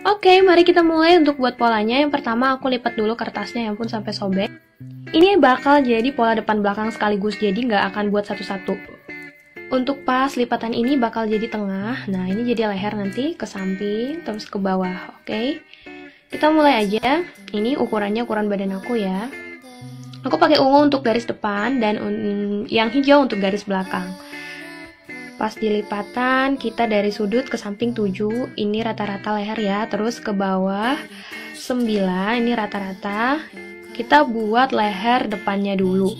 Oke, mari kita mulai untuk buat polanya. Yang pertama aku lipat dulu kertasnya, ya ampun sampai sobek. Ini bakal jadi pola depan belakang sekaligus, jadi nggak akan buat satu-satu. Untuk pas lipatan ini bakal jadi tengah. Nah, ini jadi leher nanti ke samping, terus ke bawah. Oke, kita mulai aja. Ini ukurannya ukuran badan aku ya. Aku pakai ungu untuk garis depan dan yang hijau untuk garis belakang. Pas di lipatan, kita dari sudut ke samping 7, ini rata-rata leher ya, terus ke bawah 9, ini rata-rata. Kita buat leher depannya dulu.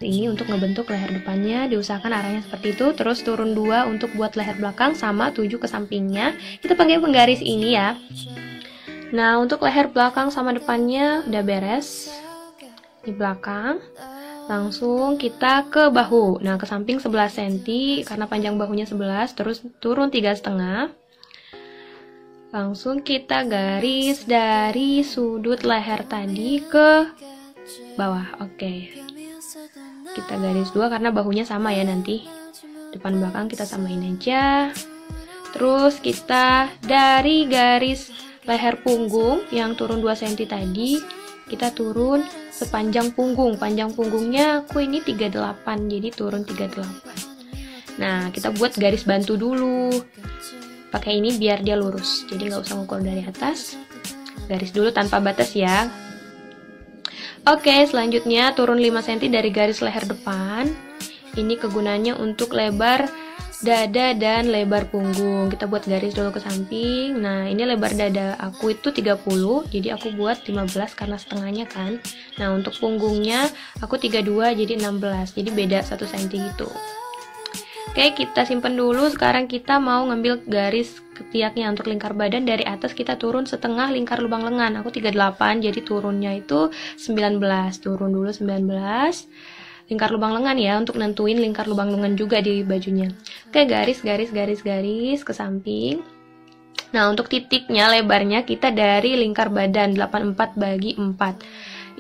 Ini untuk ngebentuk leher depannya, diusahakan arahnya seperti itu, terus turun 2 untuk buat leher belakang, sama 7 ke sampingnya. Kita pakai penggaris ini ya. Nah, untuk leher belakang sama depannya udah beres. Di belakang. Langsung kita ke bahu. Nah, ke samping 11 cm karena panjang bahunya 11, terus turun 3,5. Langsung kita garis dari sudut leher tadi ke bawah. Oke. Kita garis 2 karena bahunya sama ya nanti. Depan belakang kita samain aja. Terus kita dari garis leher punggung yang turun 2 cm tadi, kita turun sepanjang punggung. Panjang punggungnya aku ini 38, jadi turun 38. Nah, kita buat garis bantu dulu. Pakai ini biar dia lurus, jadi nggak usah ngukur dari atas. Garis dulu tanpa batas ya. Oke, selanjutnya turun 5 cm dari garis leher depan. Ini kegunaannya untuk lebar dada dan lebar punggung. Kita buat garis dulu ke samping. Nah, ini lebar dada aku itu 30, jadi aku buat 15 karena setengahnya kan. Nah, untuk punggungnya aku 32, jadi 16, jadi beda 1 cm gitu. Oke, kita simpen dulu. Sekarang kita mau ngambil garis ketiaknya untuk lingkar badan. Dari atas kita turun setengah lingkar lubang lengan. Aku 38, jadi turunnya itu 19. Turun dulu 19. Lingkar lubang lengan ya, untuk nentuin lingkar lubang lengan juga di bajunya. Oke, garis ke samping. Nah, untuk titiknya lebarnya kita dari lingkar badan 84 bagi 4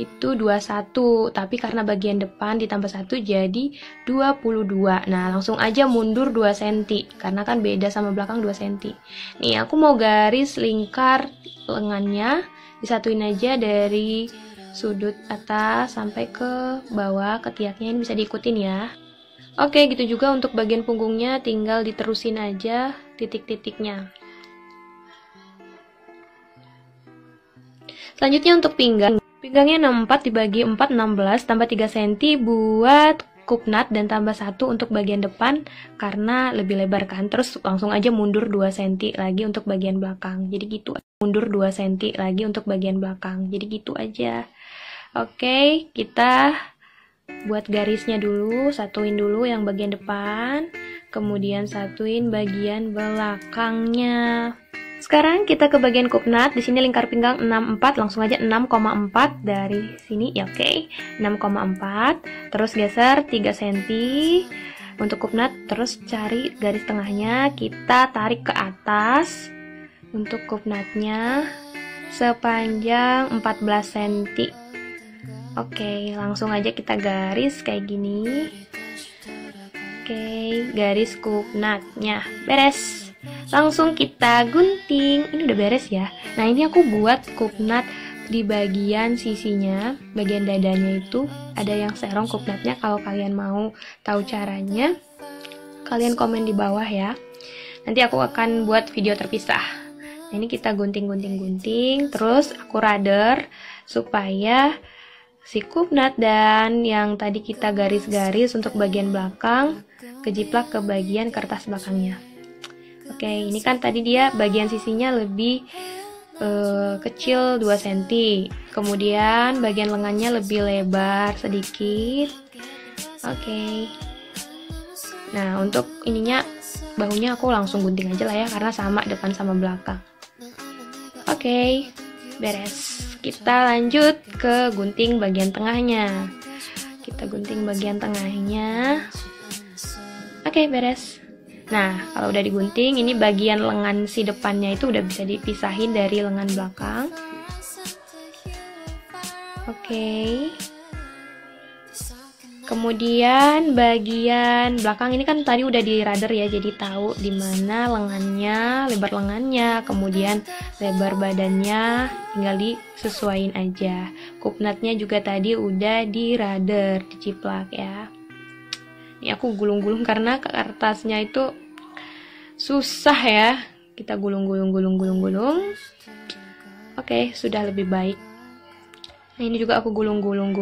itu 21, tapi karena bagian depan ditambah 1 jadi 22. Nah, langsung aja mundur 2 cm karena kan beda sama belakang 2 cm. Nih, aku mau garis lingkar lengannya, disatuin aja dari sudut atas sampai ke bawah ketiaknya, ini bisa diikutin ya. Oke, gitu juga untuk bagian punggungnya, tinggal diterusin aja titik-titiknya. Selanjutnya untuk pinggang. Pinggangnya 64 dibagi 4, 16, tambah 3 cm buat kupnat dan tambah 1 untuk bagian depan karena lebih lebar kan. Terus langsung aja mundur 2 cm lagi untuk bagian belakang. Jadi gitu. Mundur 2 cm lagi untuk bagian belakang. Jadi gitu aja. Oke, kita buat garisnya dulu, satuin dulu yang bagian depan, kemudian satuin bagian belakangnya. Sekarang kita ke bagian kupnat. Di sini lingkar pinggang 64, langsung aja 6,4 dari sini ya, oke. 6,4. Terus geser 3 cm untuk kupnat, terus cari garis tengahnya, kita tarik ke atas untuk kupnatnya sepanjang 14 cm. Oke, langsung aja kita garis kayak gini. Oke, garis kupnatnya beres. Langsung kita gunting. Ini udah beres ya. Nah, ini aku buat kupnat di bagian sisinya, bagian dadanya itu ada yang serong kupnatnya. Kalau kalian mau tahu caranya, kalian komen di bawah ya. Nanti aku akan buat video terpisah. Nah, ini kita gunting, terus aku rader supaya si kupnat dan yang tadi kita garis-garis untuk bagian belakang kejiplak ke bagian kertas belakangnya. Oke, ini kan tadi dia bagian sisinya lebih kecil 2 cm. Kemudian bagian lengannya lebih lebar sedikit. Oke. Nah, untuk ininya bahunya aku langsung gunting aja lah ya, karena sama depan sama belakang. Oke, beres. Kita lanjut ke gunting bagian tengahnya. Kita gunting bagian tengahnya. Oke, beres. Nah, kalau udah digunting, ini bagian lengan si depannya itu udah bisa dipisahin dari lengan belakang. Oke. Kemudian bagian belakang ini kan tadi udah di rudder ya, jadi tahu di mana lengannya, lebar lengannya, kemudian lebar badannya, tinggal disesuaiin aja. Kupnatnya juga tadi udah di rudder, diciplak ya. Ini aku gulung-gulung karena kertasnya itu susah ya. Kita gulung-gulung. Oke, sudah lebih baik. Nah, ini juga aku gulung-gulung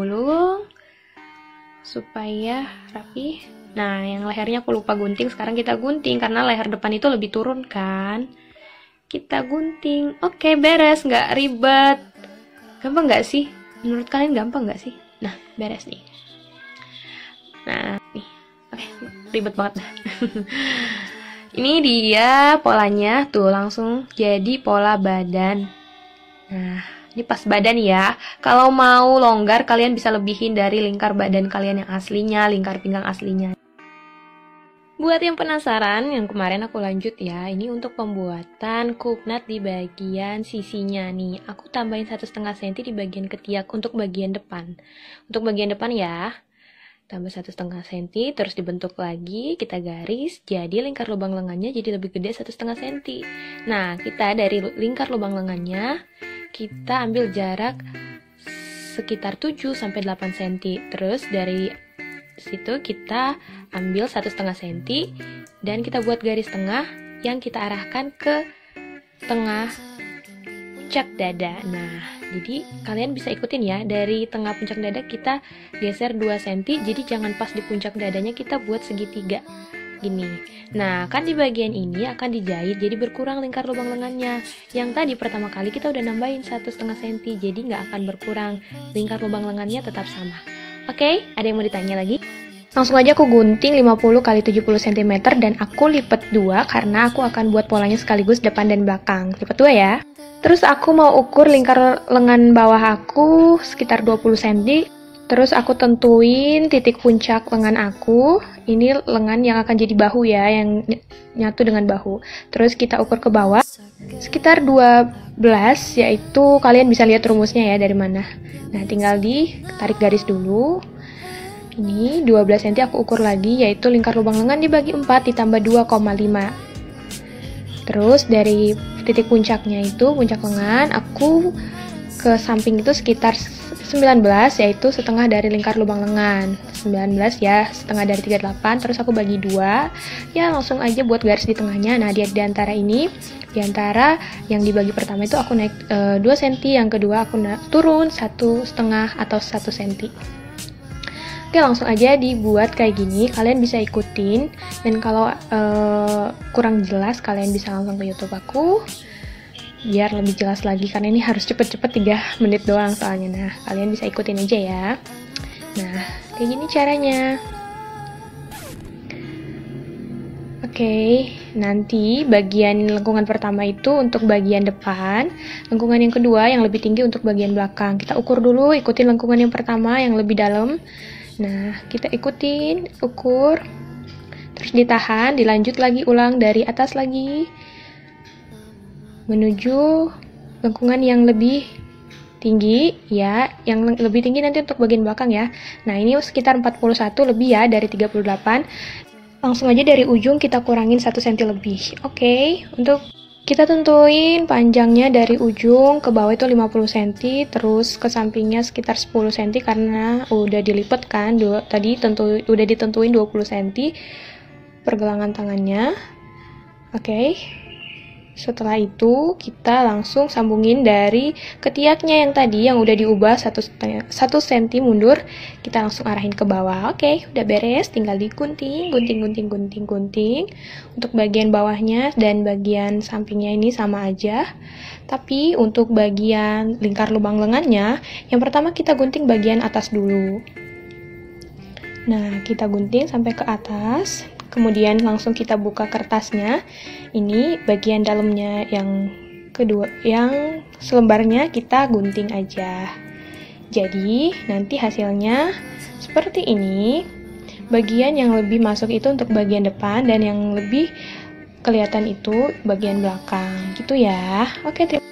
supaya rapi. Nah, yang lehernya aku lupa gunting. Sekarang kita gunting karena leher depan itu lebih turun kan. Kita gunting. Oke, beres, nggak ribet. Gampang nggak sih? Menurut kalian gampang nggak sih? Nah, beres nih. Nah, nih. Oke, ribet banget dah. Ini dia polanya, tuh langsung jadi pola badan. Nah, ini pas badan ya. Kalau mau longgar, kalian bisa lebihin dari lingkar badan kalian yang aslinya, lingkar pinggang aslinya. Buat yang penasaran, yang kemarin aku lanjut ya. Ini untuk pembuatan kupnat di bagian sisinya nih. Aku tambahin 1,5 cm di bagian ketiak untuk bagian depan. Untuk bagian depan ya, tambah 1,5 cm, terus dibentuk lagi, kita garis, jadi lingkar lubang lengannya jadi lebih gede 1,5 cm. Nah, kita dari lingkar lubang lengannya, kita ambil jarak sekitar 7-8 cm. Terus dari situ kita ambil 1,5 cm, dan kita buat garis tengah yang kita arahkan ke tengah puncak dada. Nah, jadi kalian bisa ikutin ya, dari tengah puncak dada kita geser 2 cm, jadi jangan pas di puncak dadanya, kita buat segitiga gini. Nah, kan di bagian ini akan dijahit, jadi berkurang lingkar lubang lengannya. Yang tadi pertama kali kita udah nambahin 1,5 cm, jadi nggak akan berkurang, lingkar lubang lengannya tetap sama. Oke, ada yang mau ditanya lagi? Langsung aja aku gunting 50 x 70 cm dan aku lipat 2 karena aku akan buat polanya sekaligus depan dan belakang. Lipat 2 ya. Terus aku mau ukur lingkar lengan bawah aku sekitar 20 cm. Terus aku tentuin titik puncak lengan aku. Ini lengan yang akan jadi bahu ya, yang nyatu dengan bahu. Terus kita ukur ke bawah sekitar 12, yaitu kalian bisa lihat rumusnya ya dari mana. Nah, tinggal ditarik garis dulu. Ini 12 cm aku ukur lagi, yaitu lingkar lubang lengan dibagi 4 ditambah 2,5. Terus dari titik puncaknya itu, puncak lengan, aku ke samping itu sekitar 19, yaitu setengah dari lingkar lubang lengan. 19 ya, setengah dari 38, terus aku bagi 2. Ya, langsung aja buat garis di tengahnya. Nah, di antara ini, di antara yang dibagi pertama itu aku naik 2 cm, yang kedua aku turun 1,5 atau 1 cm. Oke, langsung aja dibuat kayak gini. Kalian bisa ikutin, dan kalau kurang jelas kalian bisa langsung ke YouTube aku biar lebih jelas lagi, karena ini harus cepet-cepet 3 menit doang soalnya. Nah, kalian bisa ikutin aja ya. Nah, kayak gini caranya. Oke, nanti bagian lengkungan pertama itu untuk bagian depan, lengkungan yang kedua yang lebih tinggi untuk bagian belakang. Kita ukur dulu, ikutin lengkungan yang pertama yang lebih dalam. Nah, kita ikutin, ukur, terus ditahan, dilanjut lagi, ulang dari atas lagi, menuju lengkungan yang lebih tinggi, ya, yang lebih tinggi nanti untuk bagian belakang ya. Nah, ini sekitar 41 lebih ya, dari 38, langsung aja dari ujung kita kurangin 1 cm lebih. Oke, untuk kita tentuin panjangnya dari ujung ke bawah itu 50 cm, terus ke sampingnya sekitar 10 cm karena udah dilipat kan, tadi udah ditentuin 20 cm pergelangan tangannya. Oke. Setelah itu kita langsung sambungin dari ketiaknya yang tadi yang udah diubah 1 cm mundur, kita langsung arahin ke bawah. Oke, udah beres, tinggal digunting, gunting. Untuk bagian bawahnya dan bagian sampingnya ini sama aja. Tapi untuk bagian lingkar lubang lengannya, yang pertama kita gunting bagian atas dulu. Nah, kita gunting sampai ke atas. Kemudian langsung kita buka kertasnya. Ini bagian dalamnya yang kedua, yang selembarnya kita gunting aja. Jadi nanti hasilnya seperti ini. Bagian yang lebih masuk itu untuk bagian depan, dan yang lebih kelihatan itu bagian belakang. Gitu ya. Oke, terima kasih.